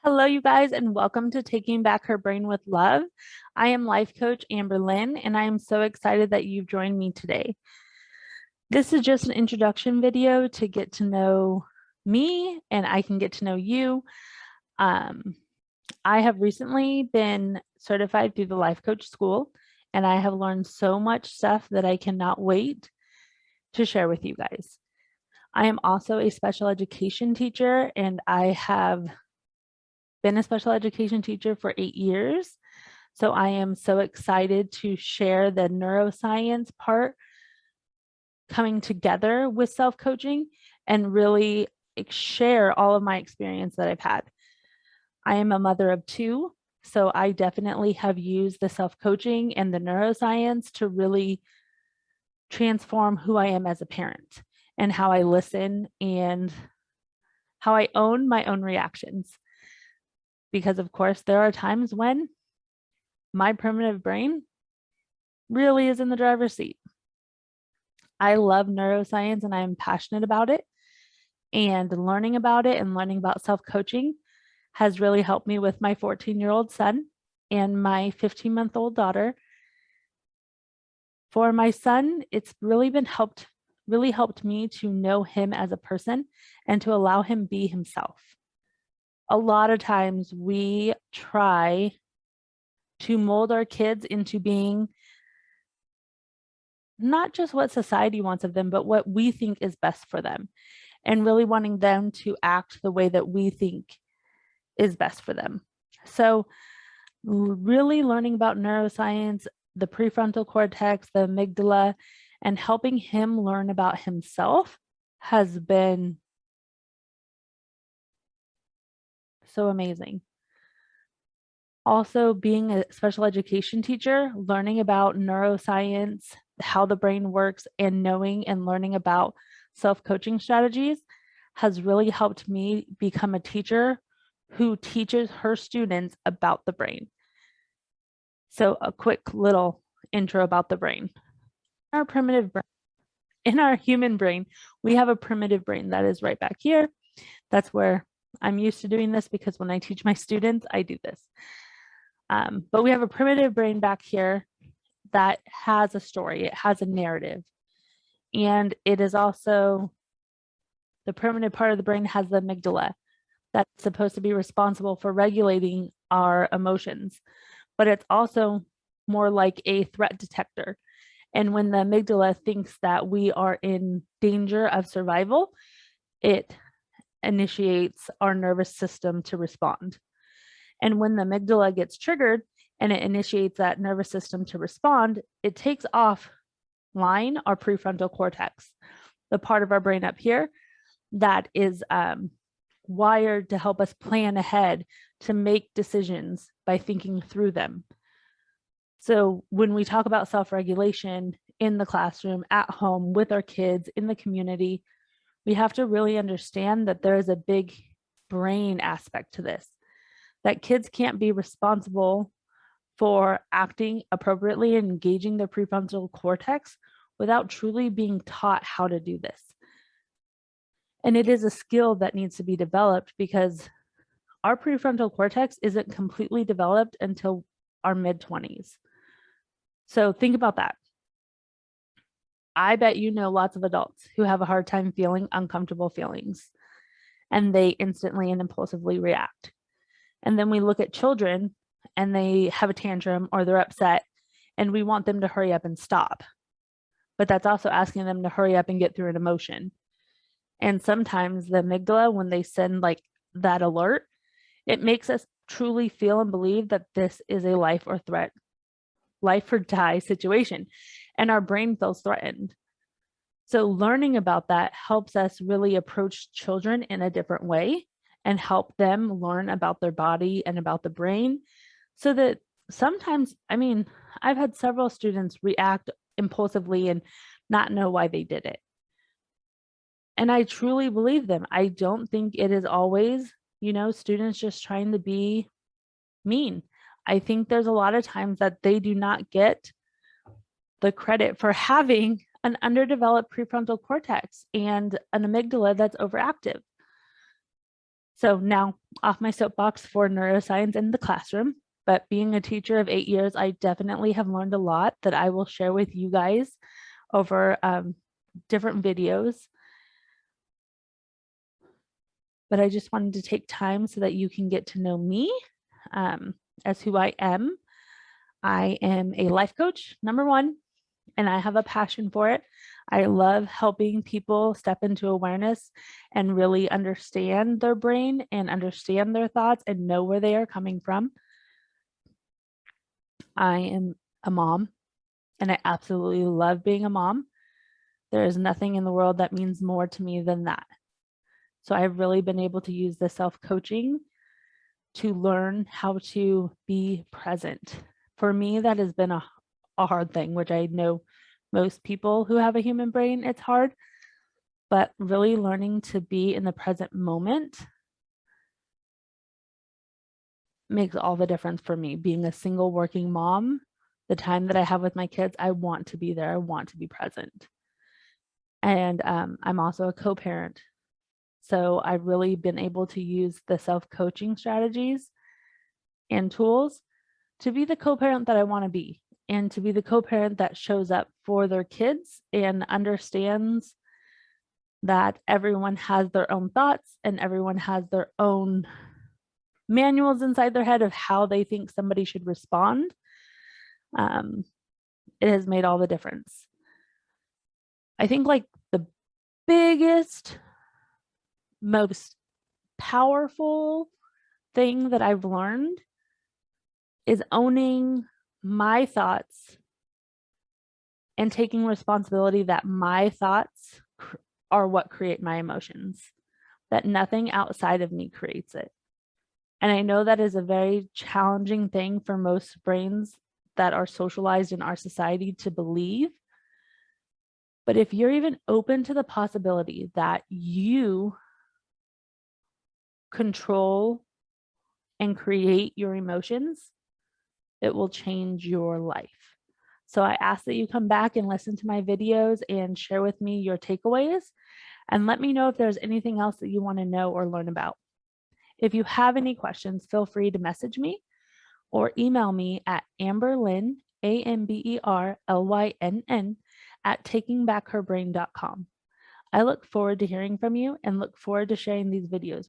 Hello, you guys, and welcome to Taking Back Her Brain with Love. I am life coach Amber Lynn, and I am so excited that you've joined me today. This is just an introduction video to get to know me, and I can get to know you. I have recently been certified through the life coach school, and I have learned so much stuff that I cannot wait to share with you guys. I am also a special education teacher, and I have been a special education teacher for 8 years. So I am so excited to share the neuroscience part coming together with self-coaching and really share all of my experience that I've had. I am a mother of 2, so I definitely have used the self-coaching and the neuroscience to really transform who I am as a parent and how I listen and how I own my own reactions. Because of course, there are times when my primitive brain really is in the driver's seat. I love neuroscience and I'm passionate about it. And learning about it and learning about self-coaching has really helped me with my 14-year-old son and my 15-month-old daughter. For my son, it's really helped me to know him as a person and to allow him be himself. A lot of times we try to mold our kids into being not just what society wants of them, but what we think is best for them, and really wanting them to act the way that we think is best for them. So really learning about neuroscience, the prefrontal cortex, the amygdala, and helping him learn about himself has been so amazing. Also, being a special education teacher, learning about neuroscience, how the brain works, and knowing and learning about self-coaching strategies has really helped me become a teacher who teaches her students about the brain. So a quick little intro about the brain. Our primitive brain, in our human brain, we have a primitive brain that is right back here. That's where I'm used to doing this because when I teach my students, I do this. But we have a primitive brain back here that has a story, it has a narrative. And it is also, the primitive part of the brain has the amygdala that's supposed to be responsible for regulating our emotions. But it's also more like a threat detector. And when the amygdala thinks that we are in danger of survival, it initiates our nervous system to respond. And when the amygdala gets triggered and it initiates that nervous system to respond, it takes offline our prefrontal cortex, the part of our brain up here that is wired to help us plan ahead, to make decisions by thinking through them. So when we talk about self-regulation in the classroom, at home, with our kids, in the community, we have to really understand that there is a big brain aspect to this, that kids can't be responsible for acting appropriately and engaging their prefrontal cortex without truly being taught how to do this. And it is a skill that needs to be developed because our prefrontal cortex isn't completely developed until our mid-20s. So think about that. I bet you know lots of adults who have a hard time feeling uncomfortable feelings, and they instantly and impulsively react. And then we look at children and they have a tantrum or they're upset and we want them to hurry up and stop. But that's also asking them to hurry up and get through an emotion. And sometimes the amygdala, when they send like that alert, it makes us truly feel and believe that this is a life or die situation, and our brain feels threatened. So learning about that helps us really approach children in a different way and help them learn about their body and about the brain, so that sometimes, I've had several students react impulsively and not know why they did it. And I truly believe them. I don't think it is always, students just trying to be mean. I think there's a lot of times that they do not get the credit for having an underdeveloped prefrontal cortex and an amygdala that's overactive. So now off my soapbox for neuroscience in the classroom, but being a teacher of 8 years, I definitely have learned a lot that I will share with you guys over different videos. But I just wanted to take time so that you can get to know me as who I am. I am a life coach, number one, and I have a passion for it. I love helping people step into awareness and really understand their brain and understand their thoughts and know where they are coming from. I am a mom, and I absolutely love being a mom. There is nothing in the world that means more to me than that. So I've really been able to use the self-coaching to learn how to be present. For me, that has been a hard thing, which I know most people who have a human brain, it's hard, but really learning to be in the present moment makes all the difference for me. Being a single working mom, the time that I have with my kids, I want to be there. I want to be present. And I'm also a co-parent. So I've really been able to use the self-coaching strategies and tools to be the co-parent that I want to be, and to be the co-parent that shows up for their kids and understands that everyone has their own thoughts and everyone has their own manuals inside their head of how they think somebody should respond. It has made all the difference. I think like the biggest, most powerful thing that I've learned is owning my thoughts and taking responsibility that my thoughts are what create my emotions, that nothing outside of me creates it. And I know that is a very challenging thing for most brains that are socialized in our society to believe. But if you're even open to the possibility that you control and create your emotions, it will change your life. So I ask that you come back and listen to my videos and share with me your takeaways, and let me know if there's anything else that you want to know or learn about. If you have any questions, feel free to message me or email me at amberlynn, AMBERLYNN, at takingbackherbrain.com. I look forward to hearing from you and look forward to sharing these videos